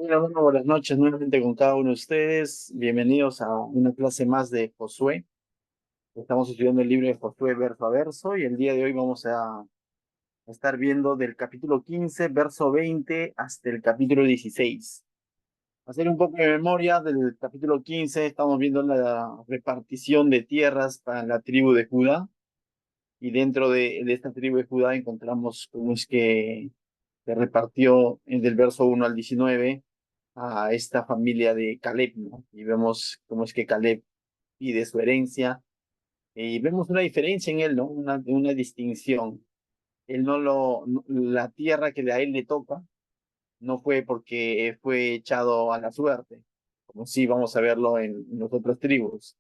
Bueno, buenas noches nuevamente con cada uno de ustedes. Bienvenidos a una clase más de Josué. Estamos estudiando el libro de Josué verso a verso y el día de hoy vamos a estar viendo del capítulo 15, verso 20 hasta el capítulo 16. Hacer un poco de memoria del capítulo 15, estamos viendo la repartición de tierras para la tribu de Judá y dentro de esta tribu de Judá encontramos cómo es que se repartió del verso 1 al 19 a esta familia de Caleb, ¿no? Y vemos cómo es que Caleb pide su herencia y vemos una diferencia en él, ¿no? Una distinción. Él la tierra que a él le toca no fue porque fue echado a la suerte, como sí vamos a verlo en las otras tribus.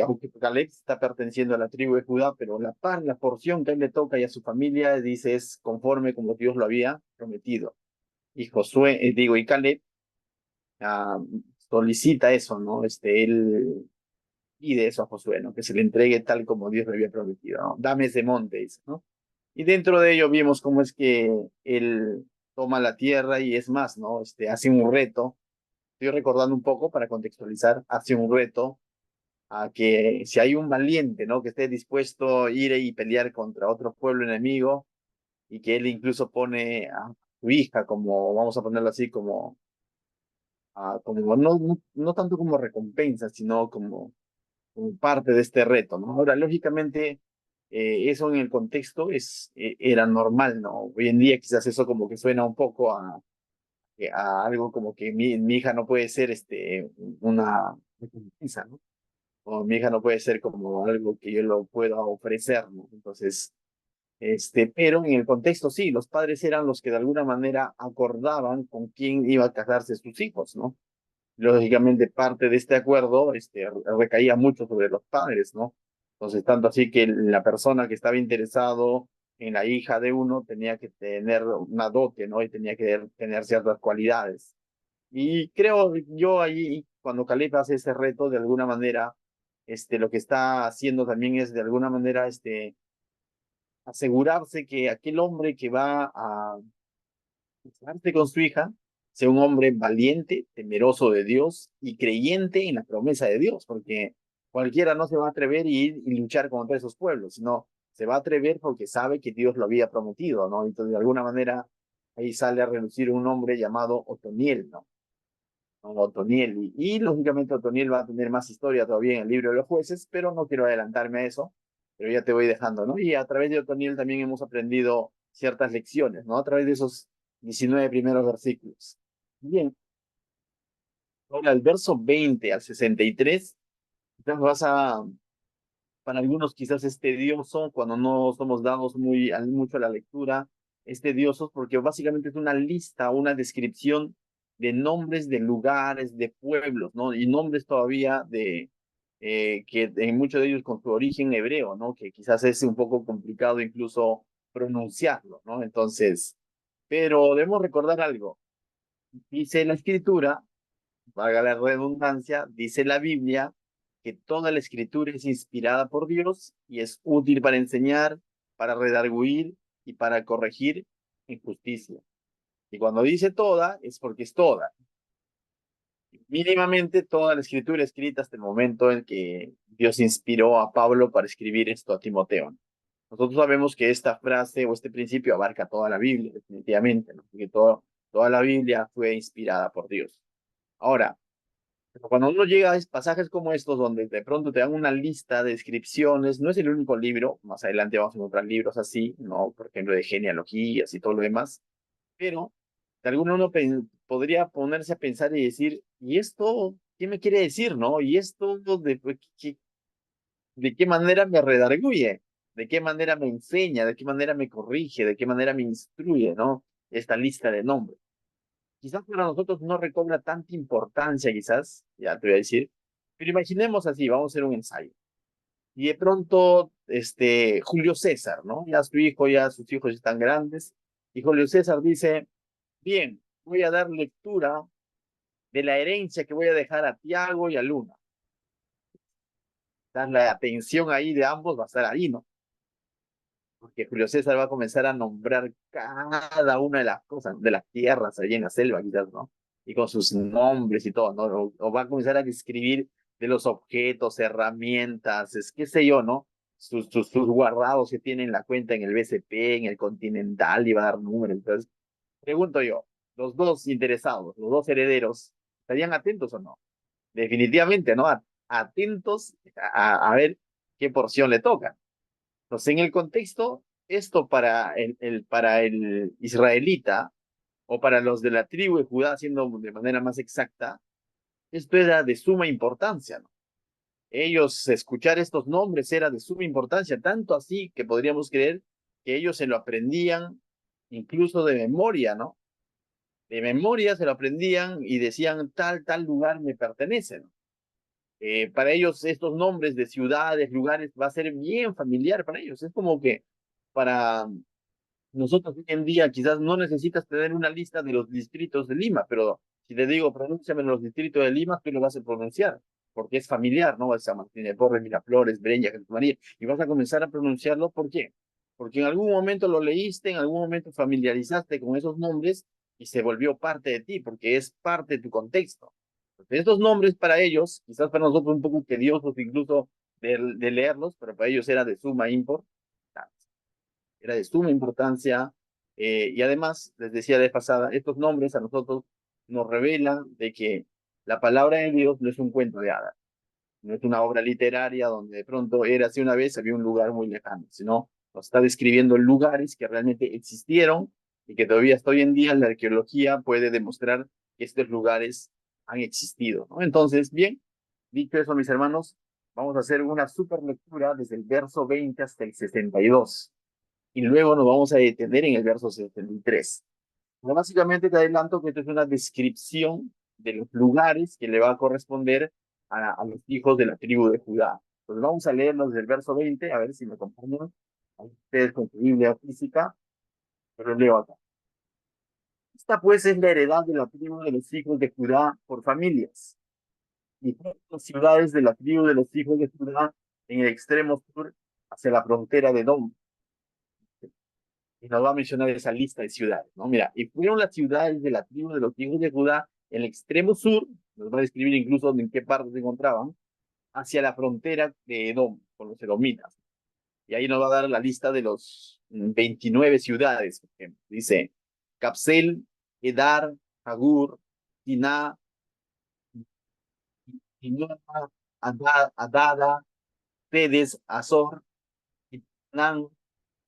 Aunque Caleb está perteneciendo a la tribu de Judá, pero la porción que a él le toca y a su familia, dice, es conforme como Dios lo había prometido. Y Josué, y Caleb ah, solicita eso, ¿no? Él pide eso a Josué, ¿no? Que se le entregue tal como Dios le había prometido, ¿no? Dame ese monte, dice, ¿no? Y dentro de ello vimos cómo es que él toma la tierra y es más, ¿no? Hace un reto. Estoy recordando un poco para contextualizar, hace un reto a que si hay un valiente, ¿no? Que esté dispuesto a ir y pelear contra otro pueblo enemigo y que él incluso pone a su hija como, vamos a ponerlo así, como no tanto como recompensa, sino como parte de este reto, ¿no? Ahora, lógicamente, eso en el contexto era normal, ¿no? Hoy en día quizás eso como que suena un poco a algo como que mi hija no puede ser una recompensa, ¿no? O mi hija no puede ser como algo que yo lo pueda ofrecer, ¿no? Entonces, pero en el contexto sí, los padres eran los que de alguna manera acordaban con quién iba a casarse sus hijos, ¿no? Lógicamente parte de este acuerdo recaía mucho sobre los padres, ¿no? Entonces, tanto así que la persona que estaba interesado en la hija de uno tenía que tener una dote, ¿no? Y tenía que tener ciertas cualidades. Y creo yo ahí, cuando Caleb hace ese reto, de alguna manera, lo que está haciendo también es de alguna manera, asegurarse que aquel hombre que va a casarse con su hija sea un hombre valiente, temeroso de Dios y creyente en la promesa de Dios, porque cualquiera no se va a atrever y ir y luchar contra esos pueblos, sino se va a atrever porque sabe que Dios lo había prometido, ¿no? Entonces, de alguna manera, ahí sale a relucir un hombre llamado Otoniel, ¿no? Otoniel, lógicamente Otoniel va a tener más historia todavía en el libro de los jueces, pero no quiero adelantarme a eso, pero ya te voy dejando, ¿no? Y a través de Otoniel también hemos aprendido ciertas lecciones, ¿no? A través de esos 19 primeros versículos. Bien, ahora el verso 20 al 63, quizás para algunos quizás es tedioso cuando no somos dados mucho a la lectura, es tedioso porque básicamente es una lista, una descripción de nombres de lugares, de pueblos, ¿no? Y nombres todavía que en muchos de ellos con su origen hebreo, ¿no? Que quizás es un poco complicado incluso pronunciarlo, ¿no? Entonces, pero debemos recordar algo. Dice la escritura, valga la redundancia, dice la Biblia que toda la escritura es inspirada por Dios y es útil para enseñar, para redarguir y para corregir en justicia. Y cuando dice toda, es porque es toda. Mínimamente toda la escritura escrita hasta el momento en que Dios inspiró a Pablo para escribir esto a Timoteo. Nosotros sabemos que esta frase o este principio abarca toda la Biblia, definitivamente, ¿no? Porque toda la Biblia fue inspirada por Dios. Ahora, pero cuando uno llega a pasajes como estos, donde de pronto te dan una lista de descripciones, no es el único libro, más adelante vamos a encontrar libros así, ¿no? Por ejemplo, de genealogías y todo lo demás, pero de alguno uno podría ponerse a pensar y decir, ¿y esto qué me quiere decir, no? ¿Y esto de qué manera me redarguye? ¿De qué manera me enseña? ¿De qué manera me corrige? ¿De qué manera me instruye, no? Esta lista de nombres. Quizás para nosotros no recobra tanta importancia, quizás, ya te voy a decir, pero imaginemos así, vamos a hacer un ensayo. Y de pronto, Julio César, ¿no? Ya su hijo, ya sus hijos están grandes, y Julio César dice, bien, voy a dar lectura de la herencia que voy a dejar a Tiago y a Luna. La atención ahí de ambos va a estar ahí, ¿no? porque Julio César va a comenzar a nombrar cada una de las cosas, de las tierras allí en la selva, quizás, ¿no? Y con sus nombres y todo, ¿no? O va a comenzar a describir de los objetos, herramientas, es qué sé yo, ¿no? Sus guardados que tiene en la cuenta en el BCP, en el Continental, y va a dar números. Entonces, pregunto yo, los dos interesados, los dos herederos, ¿estarían atentos o no? Definitivamente, ¿no? Atentos a ver qué porción le toca. Entonces, en el contexto, esto para para el israelita o para los de la tribu de Judá, siendo de manera más exacta, esto era de suma importancia, ¿no? Ellos, escuchar estos nombres era de suma importancia, tanto así que podríamos creer que ellos se lo aprendían incluso de memoria, ¿no? De memoria se lo aprendían y decían, tal lugar me pertenece, ¿no? Para ellos estos nombres de ciudades, lugares, va a ser bien familiar para ellos. Es como que para nosotros hoy en día quizás no necesitas tener una lista de los distritos de Lima, pero si te digo, pronúnciame los distritos de Lima, tú lo vas a pronunciar, porque es familiar, ¿no? San Martín de Porres, Miraflores, Breña, Jesús María, y vas a comenzar a pronunciarlo, ¿por qué? Porque en algún momento lo leíste, en algún momento familiarizaste con esos nombres y se volvió parte de ti, porque es parte de tu contexto. Entonces, estos nombres para ellos, quizás para nosotros un poco tediosos incluso de leerlos, pero para ellos era de suma importancia, era de suma importancia. Y además, les decía de pasada, estos nombres a nosotros nos revelan de que la palabra de Dios no es un cuento de hadas, no es una obra literaria donde de pronto era así una vez, había un lugar muy lejano, sino nos está describiendo lugares que realmente existieron y que todavía hasta hoy en día la arqueología puede demostrar que estos lugares han existido, ¿no? Entonces, bien, dicho eso, mis hermanos, vamos a hacer una super lectura desde el verso 20 hasta el 62 y luego nos vamos a detener en el verso 73. Bueno, básicamente te adelanto que esto es una descripción de los lugares que le va a corresponder a los hijos de la tribu de Judá. Entonces vamos a leerlos del verso 20, a ver si me acompañan. Ustedes con su Biblia física, pero leo acá. Esta pues es la heredad de la tribu de los hijos de Judá por familias. Y todas las ciudades de la tribu de los hijos de Judá en el extremo sur hacia la frontera de Edom, y nos va a mencionar esa lista de ciudades, ¿no? Mira, y fueron las ciudades de la tribu de los hijos de Judá en el extremo sur, nos va a describir incluso en qué parte se encontraban, hacia la frontera de Edom, con los edomitas. Y ahí nos va a dar la lista de los 29 ciudades, por ejemplo. Dice, Capsel, Edar, Hagur, Tiná, Tinua, Adada, Pedes, Azor, Itnán,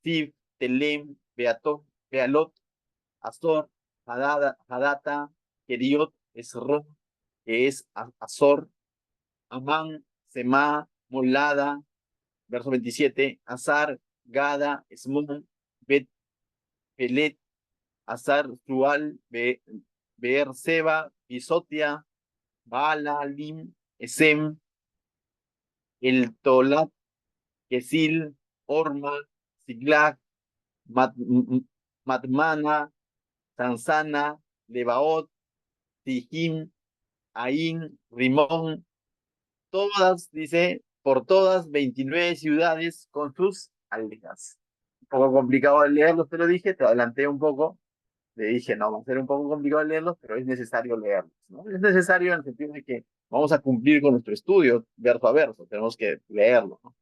Sif, Telem, Bealot, Azor, Hadata, Keriot, Esro, que es Azor, Amán, Semá, Molada, verso 27, Azar, Gada, Esmón, Bet, Pelet, Azar, Sual, Beerseba, Bisotia, Baala, Lim, Esem, El Tolat, Kesil, Orma, Siglag, Matmana, Sansana, Lebaot, Tijim, Ain, Rimón, todas, dice, por todas 29 ciudades con sus aldeas. Un poco complicado de leerlos, te lo dije, te adelanté un poco, le dije, no, va a ser un poco complicado de leerlos, pero es necesario leerlos, ¿no? Es necesario en el sentido de que vamos a cumplir con nuestro estudio verso a verso, tenemos que leerlo, ¿no?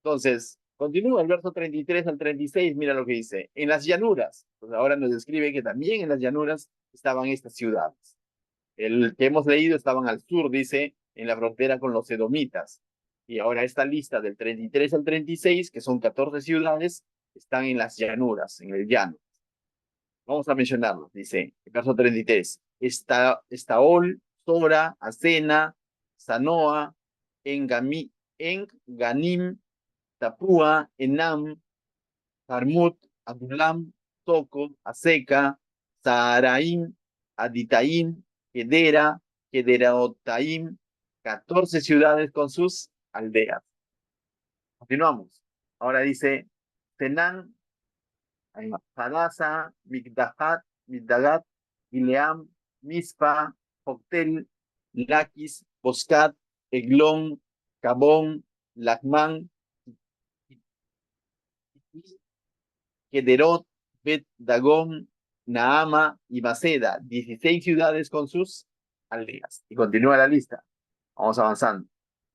Entonces, continúa el verso 33 al 36, mira lo que dice, en las llanuras, pues ahora nos describe que también en las llanuras estaban estas ciudades. El que hemos leído estaban al sur, dice, en la frontera con los edomitas. Y ahora esta lista del 33 al 36, que son 14 ciudades, están en las llanuras, en el llano. Vamos a mencionarlos, dice, el verso 33. Estaol, Sora, Asena, Sanoa, Enganim, Tapúa, Enam, Jarmut, Adulam, Toco, Aseca, Saharaim, Aditaim, Gedera, Gederaotaim, 14 ciudades con sus aldeas. Continuamos. Ahora dice, Tenán, Hadasa, Migdagat, Ileam, Mispa, Joctel, Laquis, Boscat, Eglón, Cabón, Lacmán, Gederot, Bet Dagón, Naama y Maceda, 16 ciudades con sus aldeas. Y continúa la lista. Vamos avanzando.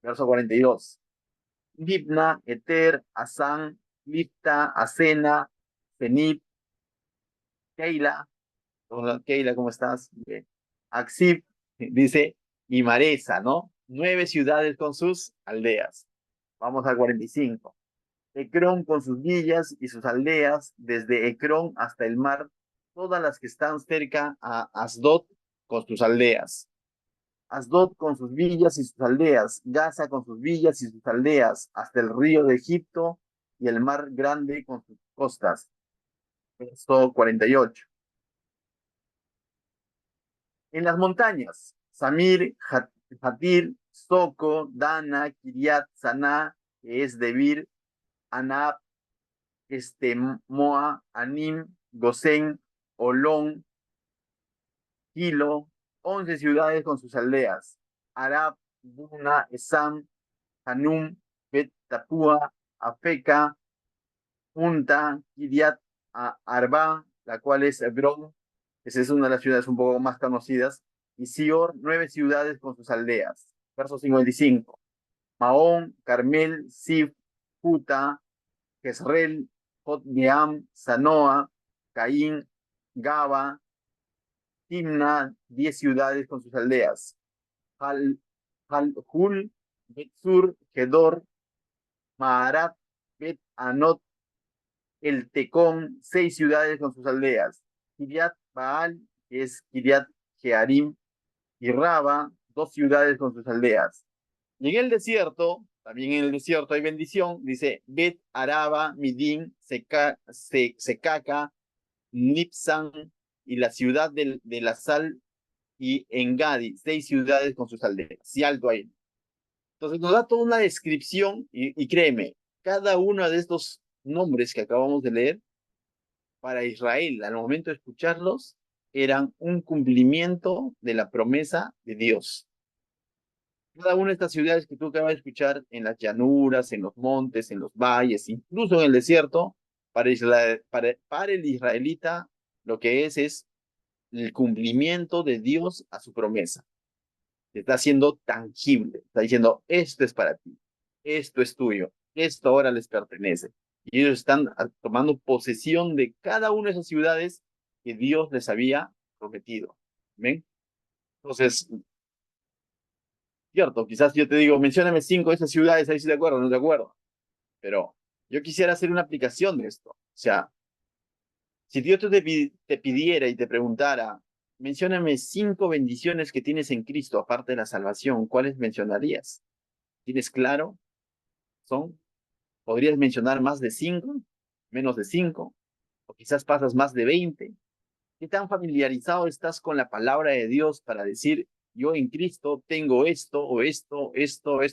Verso 42. Libna, Eter, Asán, Lipta, Asena, Zenib, Keila. Hola, Keila, ¿cómo estás? Bien. Axib, dice, y Maresa, ¿no? 9 ciudades con sus aldeas. Vamos al 45. Ecrón con sus villas y sus aldeas, desde Ecrón hasta el mar, todas las que están cerca a Asdod con sus aldeas. Asdod con sus villas y sus aldeas, Gaza con sus villas y sus aldeas, hasta el río de Egipto y el mar grande con sus costas. Verso 48. En las montañas, Samir, Hatir, Soco, Dana, Kiriat, Saná, que es Debir, Anab, Moa, Anim, Gosén, Olón, Hilo, 11 ciudades con sus aldeas. Arab, Buna, Esam, Hanum, Bet Tapua, Afeca, Punta, Kiriat, Arba, la cual es Hebrón, esa es una de las ciudades un poco más conocidas, y Sior, 9 ciudades con sus aldeas. Verso 55. Maón, Carmel, Sif, Puta, Jezreel, Jotgeam, Sanoa, Caín, Gaba, Timna, 10 ciudades con sus aldeas. Hul, Betsur, Gedor, Maarat, Bet Anot, El Tecón, 6 ciudades con sus aldeas. Kiriat Baal, que es Kiriat Jearim, y Raba, 2 ciudades con sus aldeas. Y en el desierto, también en el desierto hay bendición, dice Bet Araba, Midim, Secaca, Nipsan y la ciudad de la sal y Engadi, 6 ciudades con sus aldeas. Y alto ahí. Entonces nos da toda una descripción y créeme, cada uno de estos nombres que acabamos de leer para Israel al momento de escucharlos eran un cumplimiento de la promesa de Dios. Cada una de estas ciudades que tú acabas de escuchar en las llanuras, en los montes, en los valles, incluso en el desierto, para el israelita lo que es el cumplimiento de Dios a su promesa. Te está haciendo tangible, está diciendo, esto es para ti, esto es tuyo, esto ahora les pertenece. Y ellos están tomando posesión de cada una de esas ciudades que Dios les había prometido. ¿Ven? Entonces, cierto, quizás yo te digo, mencióname 5 de esas ciudades, ahí sí de acuerdo, no de acuerdo. Pero yo quisiera hacer una aplicación de esto. O sea, si Dios te pidiera y te preguntara, mencióname 5 bendiciones que tienes en Cristo, aparte de la salvación, ¿cuáles mencionarías? ¿Tienes claro? ¿Son? ¿Podrías mencionar más de 5? ¿Menos de 5? ¿O quizás pasas más de 20? ¿Qué tan familiarizado estás con la palabra de Dios para decir, yo en Cristo tengo esto, o esto,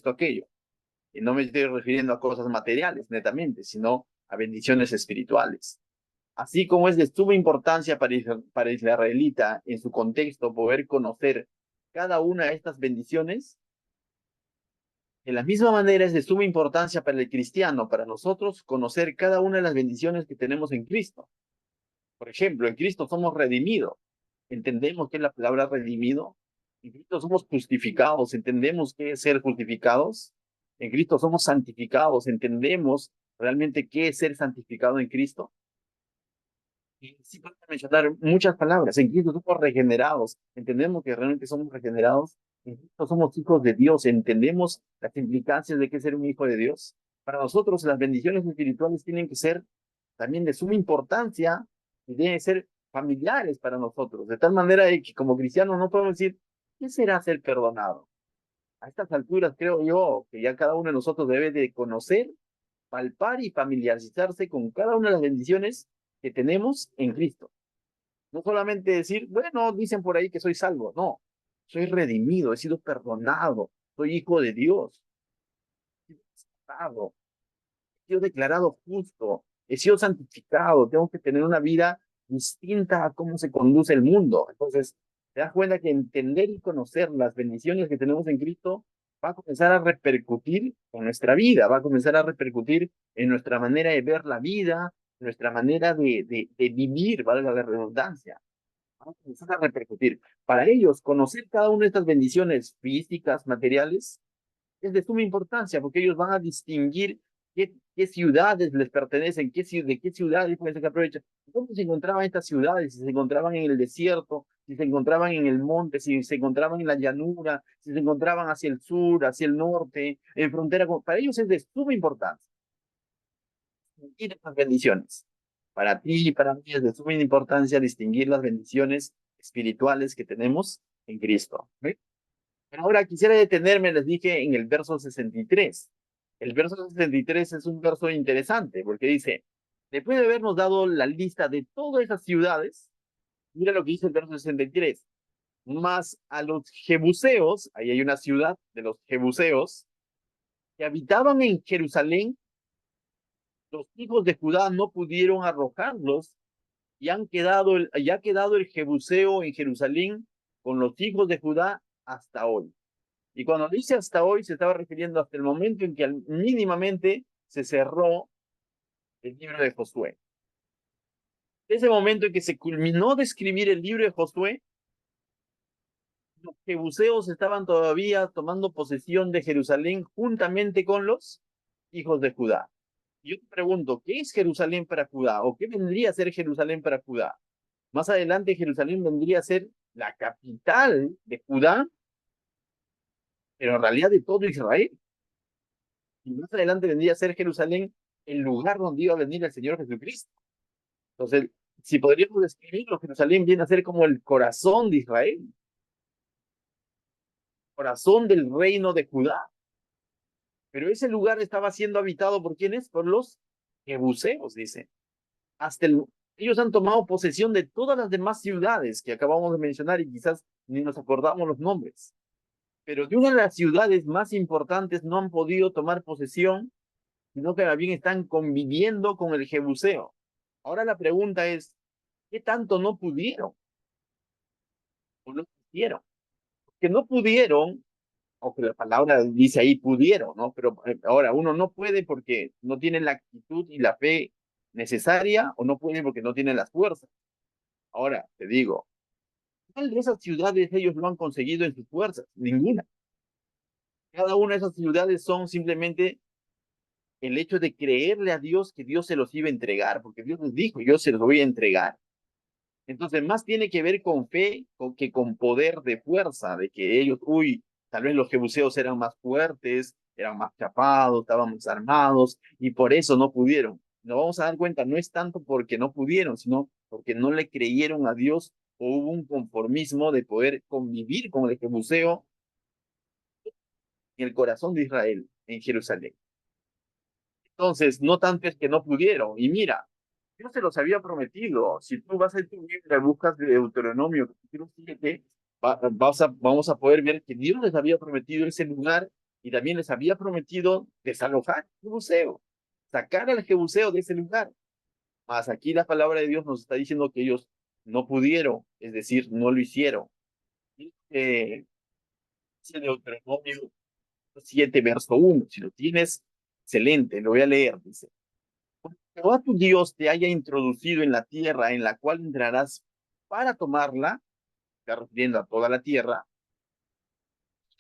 aquello? Y no me estoy refiriendo a cosas materiales, netamente, sino a bendiciones espirituales. Así como es de suma importancia para el israelita en su contexto poder conocer cada una de estas bendiciones, de la misma manera es de suma importancia para el cristiano, para nosotros, conocer cada una de las bendiciones que tenemos en Cristo. Por ejemplo, en Cristo somos redimidos. ¿Entendemos qué es la palabra redimido? En Cristo somos justificados. ¿Entendemos qué es ser justificados? En Cristo somos santificados. ¿Entendemos realmente qué es ser santificado en Cristo? Y sí puedo mencionar muchas palabras. En Cristo somos regenerados. Entendemos que realmente somos regenerados. En Cristo somos hijos de Dios. Entendemos las implicancias de qué es ser un hijo de Dios. Para nosotros las bendiciones espirituales tienen que ser también de suma importancia y deben ser familiares para nosotros. De tal manera de que como cristianos no podemos decir, ¿qué será ser perdonado? A estas alturas creo yo que ya cada uno de nosotros debe de conocer, palpar y familiarizarse con cada una de las bendiciones que tenemos en Cristo. No solamente decir, bueno, dicen por ahí que soy salvo. No, soy redimido, he sido perdonado, soy hijo de Dios, he sido salvado, he sido declarado justo, he sido santificado, tengo que tener una vida distinta a cómo se conduce el mundo. Entonces, te das cuenta que entender y conocer las bendiciones que tenemos en Cristo va a comenzar a repercutir en nuestra vida, va a comenzar a repercutir en nuestra manera de ver la vida, nuestra manera de vivir, valga la redundancia. Vamos a empezar a repercutir. Para ellos, conocer cada una de estas bendiciones físicas, materiales, es de suma importancia, porque ellos van a distinguir qué ciudades les pertenecen, de qué ciudades pueden ser que aprovechan. ¿Dónde se encontraban estas ciudades? Si se encontraban en el desierto, si se encontraban en el monte, si se encontraban en la llanura, si se encontraban hacia el sur, hacia el norte, en frontera para ellos es de suma importancia. Distinguir estas bendiciones. Para ti y para mí es de suma importancia distinguir las bendiciones espirituales que tenemos en Cristo. ¿Ve? Pero ahora quisiera detenerme, les dije, en el verso 63. El verso 63 es un verso interesante porque dice, después de habernos dado la lista de todas esas ciudades, mira lo que dice el verso 63. Más a los jebuseos, ahí hay una ciudad de los jebuseos, que habitaban en Jerusalén, los hijos de Judá no pudieron arrojarlos y ya ha quedado el jebuseo en Jerusalén con los hijos de Judá hasta hoy. Y cuando dice hasta hoy, se estaba refiriendo hasta el momento en que mínimamente se cerró el libro de Josué. Ese momento en que se culminó de escribir el libro de Josué, los jebuseos estaban todavía tomando posesión de Jerusalén juntamente con los hijos de Judá. Yo te pregunto, ¿qué es Jerusalén para Judá? ¿O qué vendría a ser Jerusalén para Judá? Más adelante Jerusalén vendría a ser la capital de Judá, pero en realidad de todo Israel. Y más adelante vendría a ser Jerusalén el lugar donde iba a venir el Señor Jesucristo. Entonces, si podríamos describirlo, Jerusalén viene a ser como el corazón de Israel, corazón del reino de Judá. Pero ese lugar estaba siendo habitado por ¿quiénes? Por los jebuseos, dice. Hasta ellos han tomado posesión de todas las demás ciudades que acabamos de mencionar y quizás ni nos acordamos los nombres. Pero de una de las ciudades más importantes no han podido tomar posesión, sino que también están conviviendo con el jebuseo. Ahora la pregunta es, ¿qué tanto no pudieron? ¿O no pudieron? Que no pudieron, aunque la palabra dice ahí pudieron, ¿no? Pero ahora uno no puede porque no tiene la actitud y la fe necesaria, o no puede porque no tiene las fuerzas. Ahora, te digo, ¿cuál de esas ciudades ellos lo han conseguido en sus fuerzas? Ninguna. Cada una de esas ciudades son simplemente el hecho de creerle a Dios que Dios se los iba a entregar, porque Dios les dijo, yo se los voy a entregar. Entonces, más tiene que ver con fe que con poder de fuerza, de que ellos, tal vez los jebuseos eran más fuertes, eran más chapados, estaban más armados, y por eso no pudieron. Nos vamos a dar cuenta, no es tanto porque no pudieron, sino porque no le creyeron a Dios o hubo un conformismo de poder convivir con el jebuseo en el corazón de Israel, en Jerusalén. Entonces, no tanto es que no pudieron. Y mira, Dios se los había prometido. Si tú vas a tu Biblia, buscas de Deuteronomio capítulo 7, vamos a poder ver que Dios les había prometido ese lugar y también les había prometido desalojar el jebuseo, sacar al jebuseo de ese lugar. Mas aquí la palabra de Dios nos está diciendo que ellos no pudieron, es decir, no lo hicieron. Dice Deuteronomio 7, verso 1. Si lo tienes, excelente, lo voy a leer. Dice: Jehová tu Dios te haya introducido en la tierra en la cual entrarás para tomarla, está refiriendo a toda la tierra,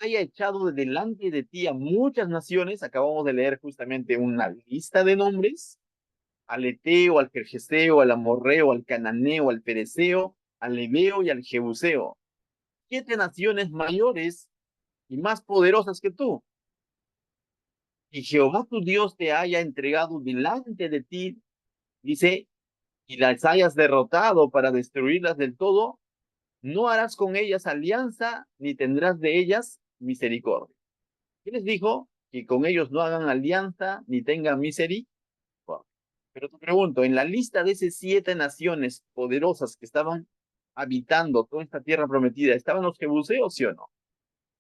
haya echado de delante de ti a muchas naciones, acabamos de leer justamente una lista de nombres, al Eteo, al Gergeseo, al Amorreo, al Cananeo, al Pereceo, al Ebeo y al Jebuseo. 7 naciones mayores y más poderosas que tú. Y Jehová tu Dios te haya entregado delante de ti, dice, y las hayas derrotado para destruirlas del todo, no harás con ellas alianza, ni tendrás de ellas misericordia. ¿Qué les dijo? Que con ellos no hagan alianza, ni tengan misericordia. Pero te pregunto, en la lista de esas 7 naciones poderosas que estaban habitando toda esta tierra prometida, ¿estaban los jebuseos, sí o no?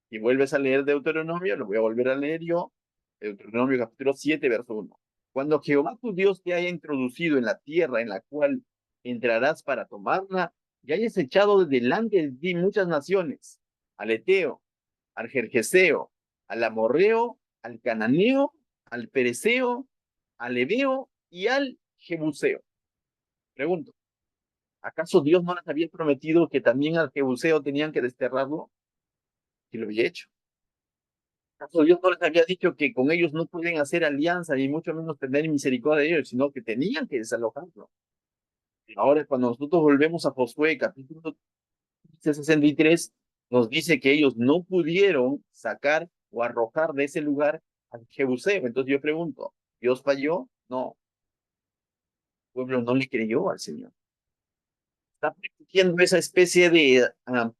Y vuelves a leer Deuteronomio, lo voy a volver a leer yo, Deuteronomio capítulo 7, verso 1. Cuando Jehová tu Dios te haya introducido en la tierra en la cual entrarás para tomarla, y hayas echado de delante de ti muchas naciones, al Eteo, al Gergeseo, al Amorreo, al Cananeo, al Pereceo, al Ebeo y al Jebuseo. Pregunto, ¿acaso Dios no les había prometido que también al Jebuseo tenían que desterrarlo? Y lo había hecho. ¿Acaso Dios no les había dicho que con ellos no pueden hacer alianza ni mucho menos tener misericordia de ellos, sino que tenían que desalojarlo? Ahora, cuando nosotros volvemos a Josué, capítulo 63, nos dice que ellos no pudieron sacar o arrojar de ese lugar al Jebuseo. Entonces yo pregunto, ¿Dios falló? No, el pueblo no le creyó al Señor. Está permitiendo esa especie de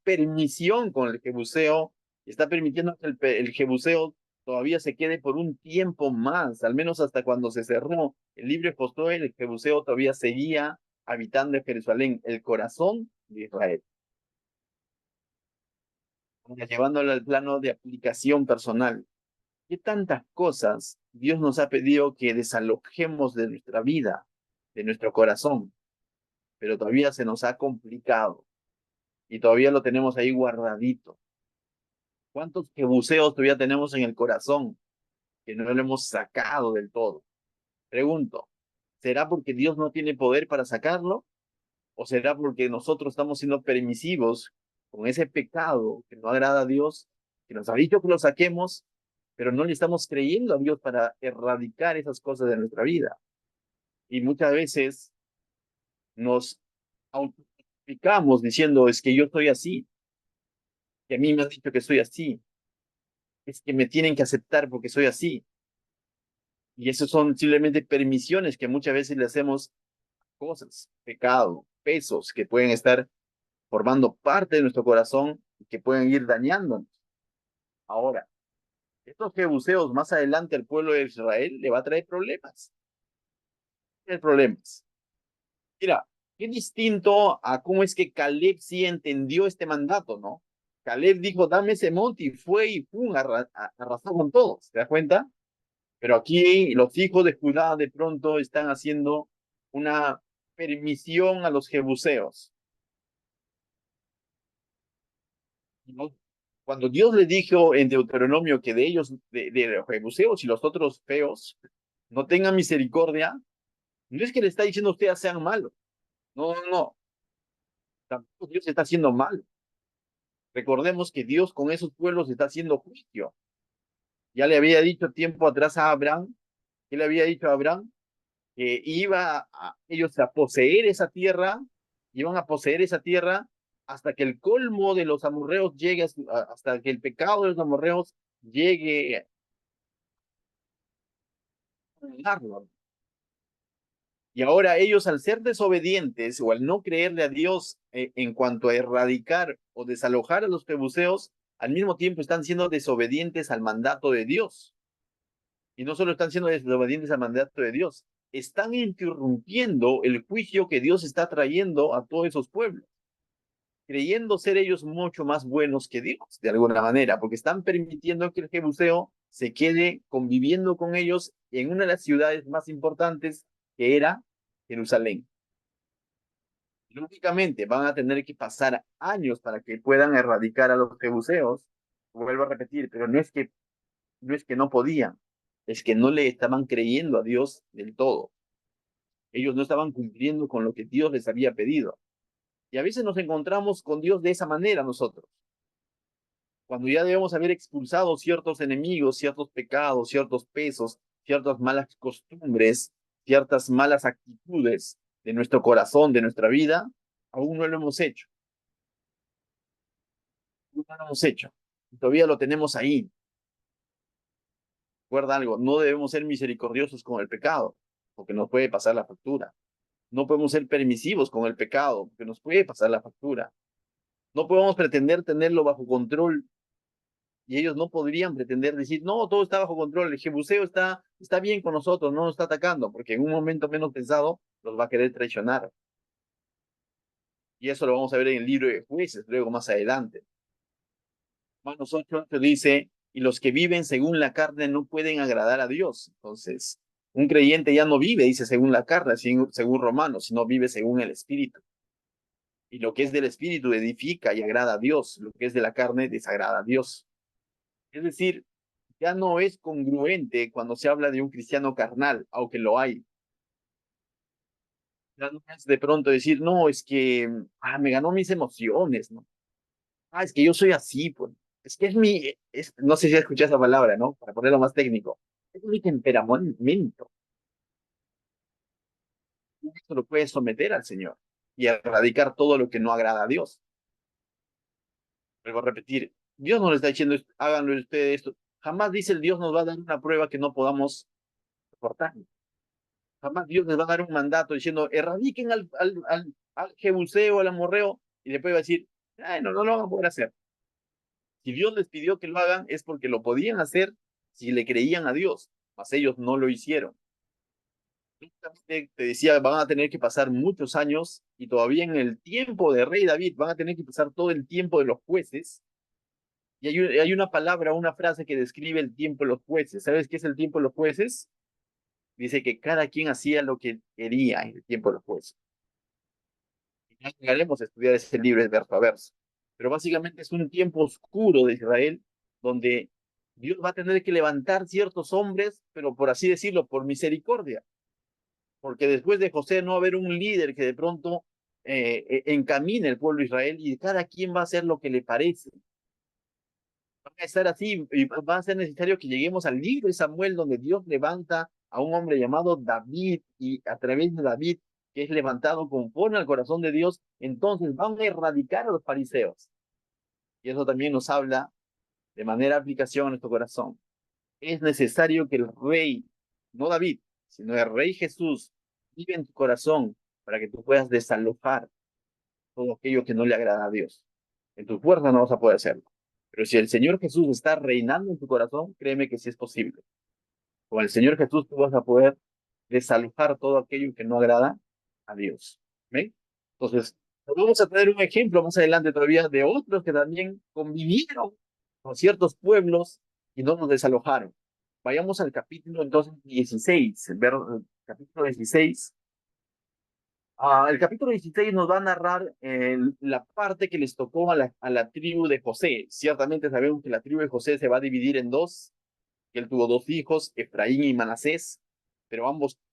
permisión con el Jebuseo, está permitiendo que el Jebuseo todavía se quede por un tiempo más, al menos hasta cuando se cerró el libro de Josué, el Jebuseo todavía seguía habitando en Jerusalén, el corazón de Israel. Llevándolo al plano de aplicación personal. ¿Qué tantas cosas Dios nos ha pedido que desalojemos de nuestra vida, de nuestro corazón, pero todavía se nos ha complicado y todavía lo tenemos ahí guardadito? ¿Cuántos jebuseos todavía tenemos en el corazón que no lo hemos sacado del todo? Pregunto, ¿será porque Dios no tiene poder para sacarlo? ¿O será porque nosotros estamos siendo permisivos con ese pecado que no agrada a Dios, que nos ha dicho que lo saquemos, pero no le estamos creyendo a Dios para erradicar esas cosas de nuestra vida? Y muchas veces nos autojustificamos diciendo, es que yo estoy así, que a mí me han dicho que soy así, es que me tienen que aceptar porque soy así. Y eso son simplemente permisiones que muchas veces le hacemos cosas, pecado, pesos que pueden estar formando parte de nuestro corazón y que pueden ir dañándonos. Ahora, estos jebuseos más adelante al pueblo de Israel le va a traer problemas. Problemas. Mira, qué distinto a cómo es que Caleb sí entendió este mandato, ¿no? Caleb dijo, dame ese monte y fue y pum, arrasó con todos, ¿te das cuenta? Pero aquí los hijos de Judá de pronto están haciendo una permisión a los jebuseos, ¿no? Cuando Dios le dijo en Deuteronomio que de ellos, de los jebuseos y los otros feos, no tengan misericordia, no es que le está diciendo a ustedes sean malos. No, no, no. Tampoco Dios está haciendo mal. Recordemos que Dios con esos pueblos está haciendo juicio. Ya le había dicho tiempo atrás a Abraham, que le había dicho a Abraham que iba a ellos a poseer esa tierra, iban a poseer esa tierra hasta que el colmo de los amorreos llegue, hasta que el pecado de los amorreos llegue a darlo. Y ahora ellos, al ser desobedientes o al no creerle a Dios en cuanto a erradicar o desalojar a los jebuseos, al mismo tiempo están siendo desobedientes al mandato de Dios. Y no solo están siendo desobedientes al mandato de Dios, están interrumpiendo el juicio que Dios está trayendo a todos esos pueblos, creyendo ser ellos mucho más buenos que Dios, de alguna manera, porque están permitiendo que el jebuseo se quede conviviendo con ellos en una de las ciudades más importantes, que era Jerusalén. Lógicamente van a tener que pasar años para que puedan erradicar a los jebuseos, vuelvo a repetir, pero no es que no podían, es que no le estaban creyendo a Dios del todo. Ellos no estaban cumpliendo con lo que Dios les había pedido. Y a veces nos encontramos con Dios de esa manera nosotros, cuando ya debemos haber expulsado ciertos enemigos, ciertos pecados, ciertos pesos, ciertas malas costumbres, ciertas malas actitudes de nuestro corazón, de nuestra vida, aún no lo hemos hecho. Aún no lo hemos hecho. Todavía lo tenemos ahí. Recuerda algo, no debemos ser misericordiosos con el pecado, porque nos puede pasar la factura. No podemos ser permisivos con el pecado, porque nos puede pasar la factura. No podemos pretender tenerlo bajo control y ellos no podrían pretender decir, no, todo está bajo control, el jebuseo está bien con nosotros, no nos está atacando, porque en un momento menos pensado los va a querer traicionar. Y eso lo vamos a ver en el libro de Jueces, luego más adelante. Romanos 8:8 dice, y los que viven según la carne no pueden agradar a Dios. Entonces, un creyente ya no vive, dice, según la carne, según Romanos, sino vive según el Espíritu. Y lo que es del Espíritu edifica y agrada a Dios, lo que es de la carne desagrada a Dios. Es decir, ya no es congruente cuando se habla de un cristiano carnal, aunque lo hay. Ya no es de pronto decir, no, es que me ganó mis emociones, ¿no? Es que yo soy así, pues. Es que no sé si escuché esa palabra, ¿no? Para ponerlo más técnico. Es mi temperamento. Y esto lo puede someter al Señor y erradicar todo lo que no agrada a Dios. Vuelvo a repetir, Dios no le está diciendo, háganlo ustedes esto. Jamás dice el Dios nos va a dar una prueba que no podamos soportar. Jamás Dios les va a dar un mandato diciendo, erradiquen al Jebuseo, al amorreo, y después va a decir, ay, no, no lo van a poder hacer. Si Dios les pidió que lo hagan, es porque lo podían hacer si le creían a Dios, mas ellos no lo hicieron. Te decía, van a tener que pasar muchos años y todavía en el tiempo de Rey David van a tener que pasar todo el tiempo de los jueces. Y hay una palabra, una frase que describe el tiempo de los jueces. ¿Sabes qué es el tiempo de los jueces? Dice que cada quien hacía lo que quería en el tiempo de los jueces. Ya llegaremos a estudiar ese libro verso a verso. Pero básicamente es un tiempo oscuro de Israel donde Dios va a tener que levantar ciertos hombres, pero por así decirlo, por misericordia. Porque después de José no va a haber un líder que de pronto encamine el pueblo de Israel y cada quien va a hacer lo que le parece. Va a estar así y va a ser necesario que lleguemos al libro de Samuel donde Dios levanta a un hombre llamado David y a través de David, que es levantado conforme al corazón de Dios, entonces van a erradicar a los fariseos. Y eso también nos habla de manera de aplicación a nuestro corazón. Es necesario que el rey, no David, sino el rey Jesús, vive en tu corazón para que tú puedas desalojar todo aquello que no le agrada a Dios. En tu fuerza no vas a poder hacerlo. Pero si el Señor Jesús está reinando en tu corazón, créeme que sí es posible. Con el Señor Jesús tú vas a poder desalojar todo aquello que no agrada a Dios. ¿Ven? Entonces, vamos a tener un ejemplo más adelante todavía de otros que también convivieron con ciertos pueblos y no nos desalojaron. Vayamos al capítulo entonces 16, capítulo 16. El capítulo 16 nos va a narrar la parte que les tocó a la tribu de José. Ciertamente sabemos que la tribu de José se va a dividir en dos, que él tuvo dos hijos, Efraín y Manasés, pero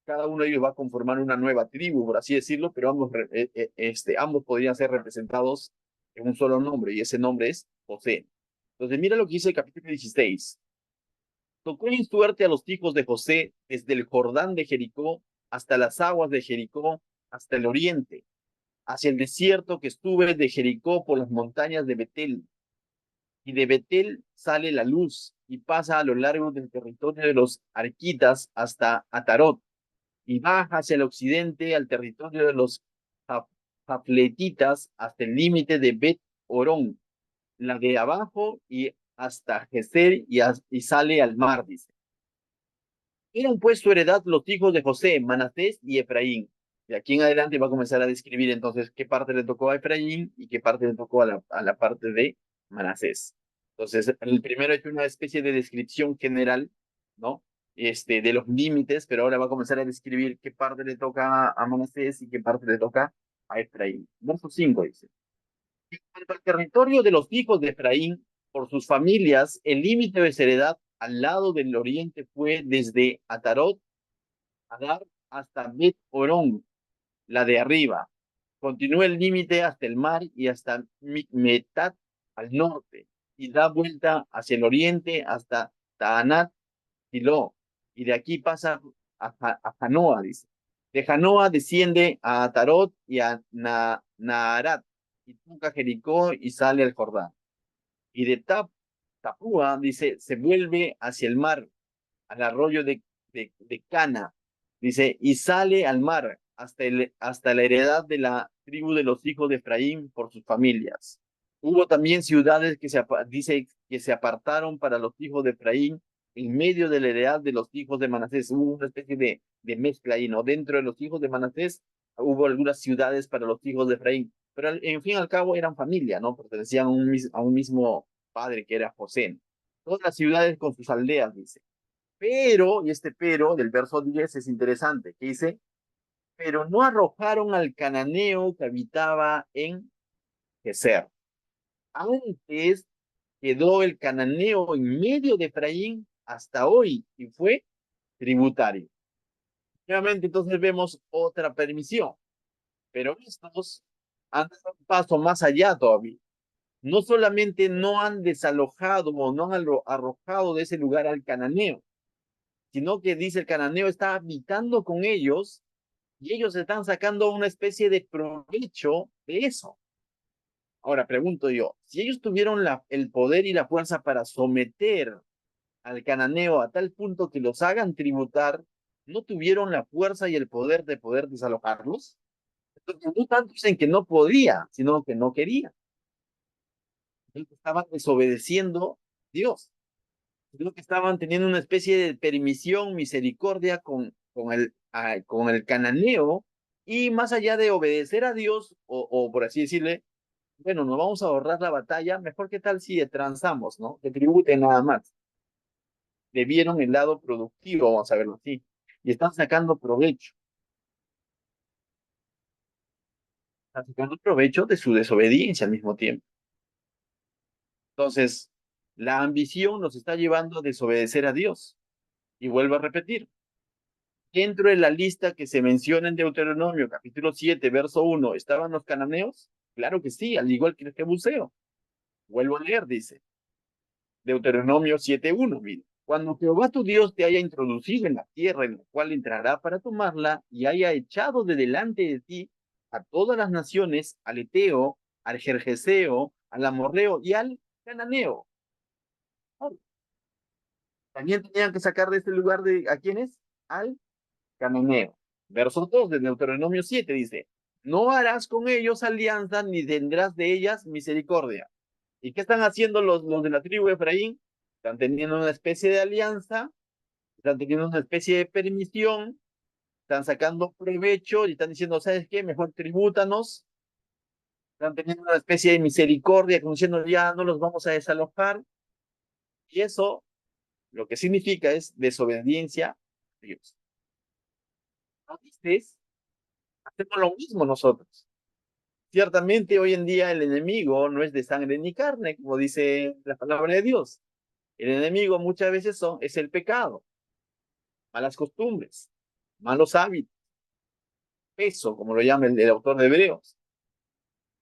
cada uno de ellos va a conformar una nueva tribu, por así decirlo, pero ambos podrían ser representados en un solo nombre, y ese nombre es José. Entonces, mira lo que dice el capítulo 16. Tocó en suerte a los hijos de José desde el Jordán de Jericó hasta las aguas de Jericó, hasta el oriente, hacia el desierto que estuve de Jericó por las montañas de Betel. Y de Betel sale la luz y pasa a lo largo del territorio de los arquitas hasta Atarot y baja hacia el occidente al territorio de los jafletitas hasta el límite de Bet Orón, la de abajo y hasta Geser y sale al mar, dice. Eran pues su heredad los hijos de José, Manasés y Efraín. De aquí en adelante va a comenzar a describir entonces qué parte le tocó a Efraín y qué parte le tocó a la parte de Manasés. Entonces, el primero es una especie de descripción general, ¿no? De los límites, pero ahora va a comenzar a describir qué parte le toca a Manasés y qué parte le toca a Efraín. Verso 5 dice: en cuanto al territorio de los hijos de Efraín, por sus familias, el límite de su heredad al lado del oriente fue desde Atarot, Adar, hasta Bet Orón, la de arriba. Continúa el límite hasta el mar y hasta Metat al norte, y da vuelta hacia el oriente hasta Taanat, Silo, y de aquí pasa a Janoa, dice. De Janoa desciende a Atarot y a Naharat, y toca Jericó y sale al Jordán. Y de Tapúa, dice, se vuelve hacia el mar, al arroyo de Cana, dice, y sale al mar hasta la heredad de la tribu de los hijos de Efraín por sus familias. Hubo también ciudades dice que se apartaron para los hijos de Efraín en medio de la heredad de los hijos de Manasés. Hubo una especie de mezcla ahí, ¿no? Dentro de los hijos de Manasés hubo algunas ciudades para los hijos de Efraín, pero en fin y al cabo eran familia, ¿no? Pertenecían a un mismo padre que era José. Todas las ciudades con sus aldeas, dice. Pero, y este pero del verso 10 es interesante, que dice, pero no arrojaron al cananeo que habitaba en Geser. Antes quedó el cananeo en medio de Efraín hasta hoy y fue tributario. Nuevamente entonces vemos otra permisión. Pero estos han dado un paso más allá todavía. No solamente no han desalojado o no han arrojado de ese lugar al cananeo, sino que dice el cananeo está habitando con ellos y ellos están sacando una especie de provecho de eso. Ahora pregunto yo, si ellos tuvieron el poder y la fuerza para someter al cananeo a tal punto que los hagan tributar, ¿no tuvieron la fuerza y el poder de poder desalojarlos? Entonces, no tanto dicen que no podía, sino que no quería. Ellos estaban desobedeciendo a Dios. Creo que estaban teniendo una especie de permisión, misericordia con el cananeo, y más allá de obedecer a Dios, o por así decirle, bueno, nos vamos a ahorrar la batalla, mejor que tal si transamos, ¿no? Que tributen nada más. Le vieron el lado productivo, vamos a verlo así, y están sacando provecho de su desobediencia al mismo tiempo. Entonces, la ambición nos está llevando a desobedecer a Dios. Y vuelvo a repetir, dentro de la lista que se menciona en Deuteronomio, capítulo 7 verso 1, ¿estaban los cananeos? Claro que sí, al igual que el Jebuseo. Vuelvo a leer, dice Deuteronomio 7:1, mire. Cuando Jehová tu Dios te haya introducido en la tierra en la cual entrará para tomarla y haya echado de delante de ti a todas las naciones, al Eteo, al Jerjeseo, al Amorreo y al Cananeo. También tenían que sacar de este lugar ¿a quiénes? Al Cananeo. Verso 2 de Deuteronomio 7 dice, no harás con ellos alianza ni tendrás de ellas misericordia. ¿Y qué están haciendo los de la tribu de Efraín? Están teniendo una especie de alianza, están teniendo una especie de permisión, están sacando provecho y están diciendo, ¿sabes qué? Mejor tribútanos. Están teniendo una especie de misericordia, como diciendo, ya no los vamos a desalojar. Y eso lo que significa es desobediencia a Dios. ¿No dices? Hacemos lo mismo nosotros. Ciertamente hoy en día el enemigo no es de sangre ni carne, como dice la palabra de Dios. El enemigo muchas veces es el pecado, malas costumbres, malos hábitos, peso, como lo llama el autor de Hebreos.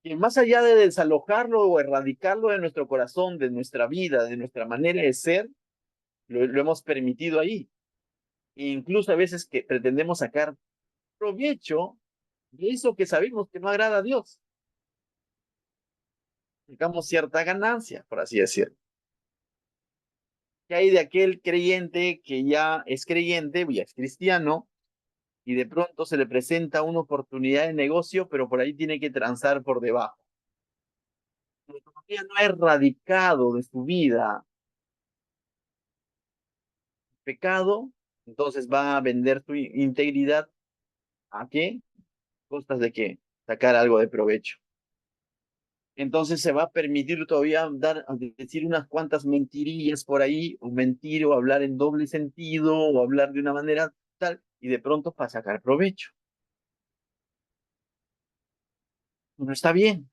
Y más allá de desalojarlo o erradicarlo de nuestro corazón, de nuestra vida, de nuestra manera de ser, lo hemos permitido ahí. E incluso a veces que pretendemos sacar provecho de eso que sabemos que no agrada a Dios. Sacamos cierta ganancia, por así decirlo. ¿Qué hay de aquel creyente que ya es creyente, ya es cristiano, y de pronto se le presenta una oportunidad de negocio, pero por ahí tiene que transar por debajo? Si todavía no ha erradicado de su vida pecado, entonces va a vender su integridad. ¿A qué? Costas de qué? Sacar algo de provecho. Entonces se va a permitir todavía decir unas cuantas mentirillas por ahí, o mentir, o hablar en doble sentido, o hablar de una manera tal, y de pronto para sacar provecho. No está bien.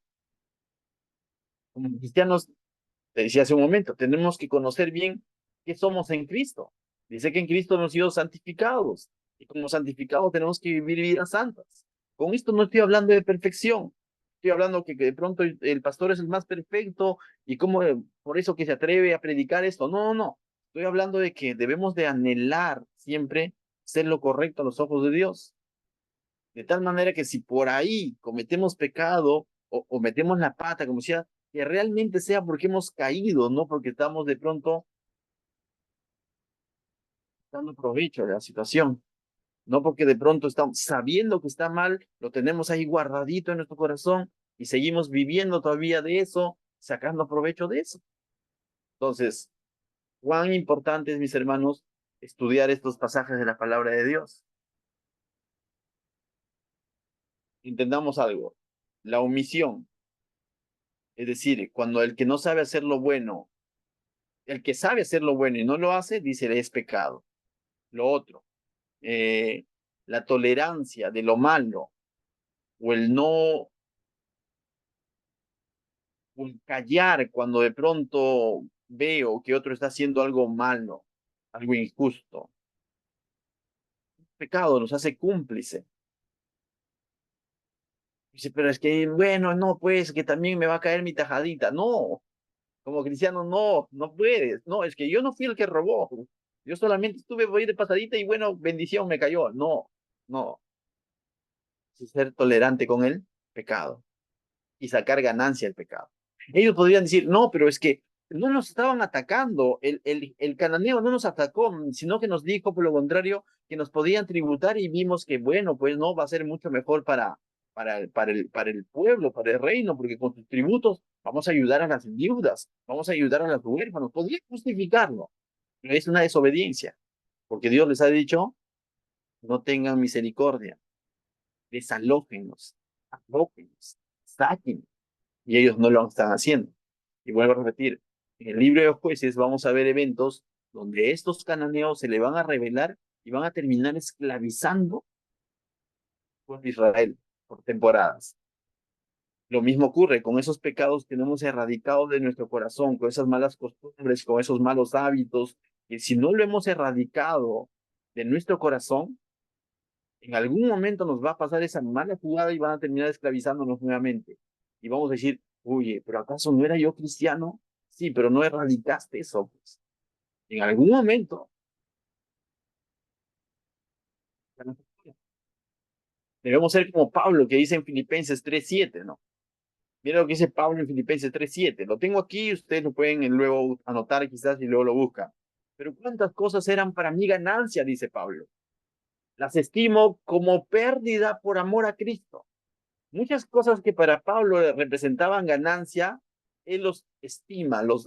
Como cristianos, te decía hace un momento, tenemos que conocer bien qué somos en Cristo. Dice que en Cristo hemos sido santificados, y como santificados tenemos que vivir vidas santas. Con esto no estoy hablando de perfección, estoy hablando que de pronto el pastor es el más perfecto y como por eso que se atreve a predicar esto. No, no, no. Estoy hablando de que debemos de anhelar siempre ser lo correcto a los ojos de Dios. De tal manera que si por ahí cometemos pecado o metemos la pata, como decía, que realmente sea porque hemos caído, no porque estamos de pronto dando provecho de la situación, no porque de pronto estamos sabiendo que está mal, lo tenemos ahí guardadito en nuestro corazón y seguimos viviendo todavía de eso, sacando provecho de eso. Entonces, cuán importante es, mis hermanos, estudiar estos pasajes de la palabra de Dios. Entendamos algo, la omisión, es decir, cuando el que no sabe hacer lo bueno, el que sabe hacer lo bueno y no lo hace, dice, es pecado. Lo otro, eh, la tolerancia de lo malo o el no, o el callar cuando de pronto veo que otro está haciendo algo malo, algo injusto. Pecado nos hace cómplice. Dice, pero es que, bueno, no, pues, que también me va a caer mi tajadita. No, como cristiano, no, no puedes. No, es que yo no fui el que robó. Yo solamente estuve voy de pasadita y bueno, bendición me cayó. No, no. Si ser tolerante con el pecado y sacar ganancia del pecado. Ellos podrían decir, no, pero es que no nos estaban atacando, el cananeo no nos atacó, sino que nos dijo, por lo contrario, que nos podían tributar y vimos que, bueno, pues no, va a ser mucho mejor para el pueblo, para el reino, porque con sus tributos vamos a ayudar a las viudas, vamos a ayudar a los huérfanos, podría justificarlo, pero es una desobediencia, porque Dios les ha dicho, no tengan misericordia, desalójenlos, alójenlos, saquen, y ellos no lo están haciendo. Y vuelvo a repetir, en el libro de los jueces vamos a ver eventos donde estos cananeos se le van a rebelar y van a terminar esclavizando por Israel por temporadas. Lo mismo ocurre con esos pecados que no hemos erradicado de nuestro corazón, con esas malas costumbres, con esos malos hábitos, que si no lo hemos erradicado de nuestro corazón, en algún momento nos va a pasar esa mala jugada y van a terminar esclavizándonos nuevamente. Y vamos a decir, oye, pero ¿acaso no era yo cristiano? Sí, pero no erradicaste eso, pues. En algún momento, debemos ser como Pablo, que dice en Filipenses 3:7, ¿no? Mira lo que dice Pablo en Filipenses 3:7. Lo tengo aquí, ustedes lo pueden luego anotar quizás y luego lo buscan. Pero cuántas cosas eran para mí ganancia, dice Pablo. Las estimo como pérdida por amor a Cristo. Muchas cosas que para Pablo representaban ganancia, él los estima, lo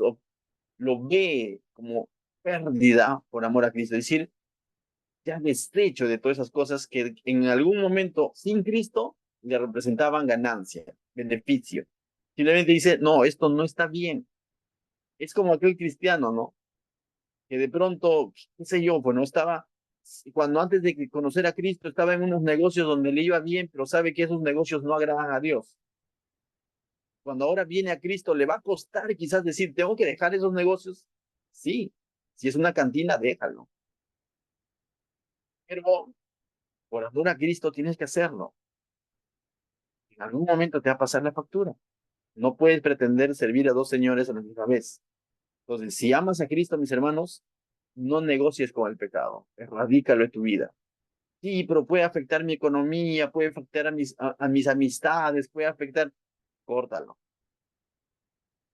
ve como pérdida por amor a Cristo. Es decir, ya deshecho de todas esas cosas que en algún momento sin Cristo le representaban ganancia, beneficio. Simplemente dice, no, esto no está bien. Es como aquel cristiano, ¿no? Que de pronto, qué sé yo, pues no estaba, cuando antes de conocer a Cristo estaba en unos negocios donde le iba bien, pero sabe que esos negocios no agradan a Dios. Cuando ahora viene a Cristo, le va a costar quizás decir, ¿tengo que dejar esos negocios? Sí, si es una cantina, déjalo. Pero por amor a Cristo tienes que hacerlo. En algún momento te va a pasar la factura. No puedes pretender servir a dos señores a la misma vez. Entonces, si amas a Cristo, mis hermanos, no negocies con el pecado. Erradícalo de tu vida. Sí, pero puede afectar mi economía, puede afectar a mis amistades, puede afectar. Córtalo.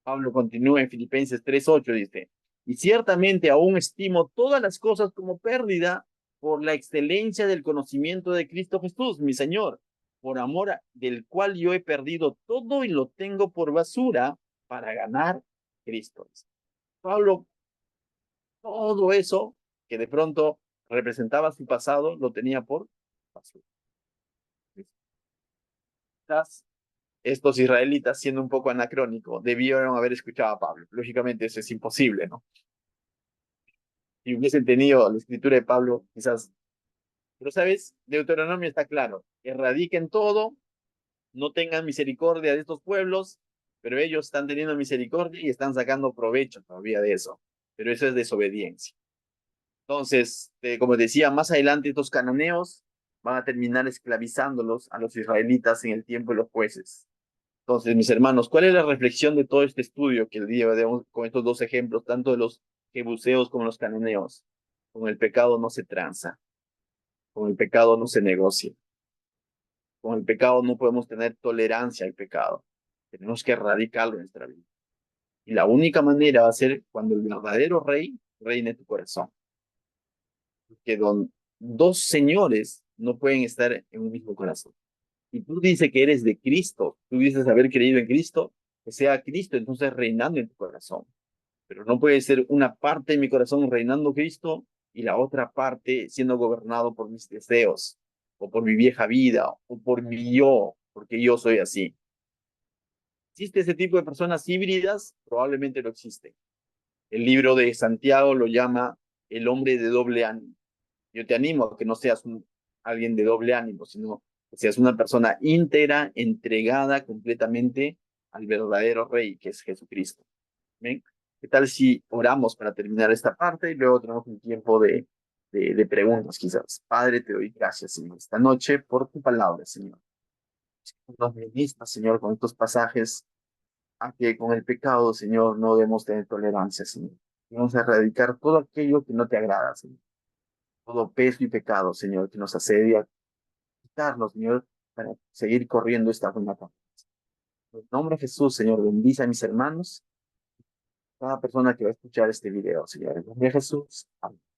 Pablo continúa en Filipenses 3:8, dice, y ciertamente aún estimo todas las cosas como pérdida por la excelencia del conocimiento de Cristo Jesús, mi Señor, por amor del cual yo he perdido todo y lo tengo por basura para ganar Cristo. Pablo, todo eso que de pronto representaba su pasado, lo tenía por basura. Quizás estos israelitas, siendo un poco anacrónico, debieron haber escuchado a Pablo. Lógicamente eso es imposible, ¿no? Si hubiesen tenido la escritura de Pablo, quizás. Pero, ¿sabes? Deuteronomio está claro. Erradiquen todo, no tengan misericordia de estos pueblos, pero ellos están teniendo misericordia y están sacando provecho todavía de eso. Pero eso es desobediencia. Entonces, como decía, más adelante estos cananeos van a terminar esclavizándolos a los israelitas en el tiempo de los jueces. Entonces, mis hermanos, ¿cuál es la reflexión de todo este estudio que el día de hoy, con estos dos ejemplos, tanto de los jebuseos como los cananeos? Con el pecado no se tranza, con el pecado no se negocia, con el pecado no podemos tener tolerancia al pecado. Tenemos que erradicarlo en nuestra vida. Y la única manera va a ser cuando el verdadero rey reine tu corazón. Que dos señores no pueden estar en un mismo corazón. Y tú dices que eres de Cristo, tú dices haber creído en Cristo, que sea Cristo entonces reinando en tu corazón. Pero no puede ser una parte de mi corazón reinando Cristo y la otra parte siendo gobernado por mis deseos, o por mi vieja vida, o por mi yo, porque yo soy así. ¿Existe ese tipo de personas híbridas? Probablemente lo existe. El libro de Santiago lo llama el hombre de doble ánimo. Yo te animo a que no seas alguien de doble ánimo, sino que seas una persona íntegra, entregada completamente al verdadero Rey, que es Jesucristo. ¿Ven? ¿Qué tal si oramos para terminar esta parte y luego tenemos un tiempo de preguntas quizás? Padre, te doy gracias, Señor, esta noche por tu palabra, Señor. Nos ministra, Señor, con estos pasajes, a que con el pecado, Señor, no debemos tener tolerancia, Señor. Vamos a erradicar todo aquello que no te agrada, Señor. Todo peso y pecado, Señor, que nos asedia, quitarlo, Señor, para seguir corriendo esta buena carrera. En el nombre de Jesús, Señor, bendice a mis hermanos, cada persona que va a escuchar este video, Señor. En el nombre de Jesús. Amén.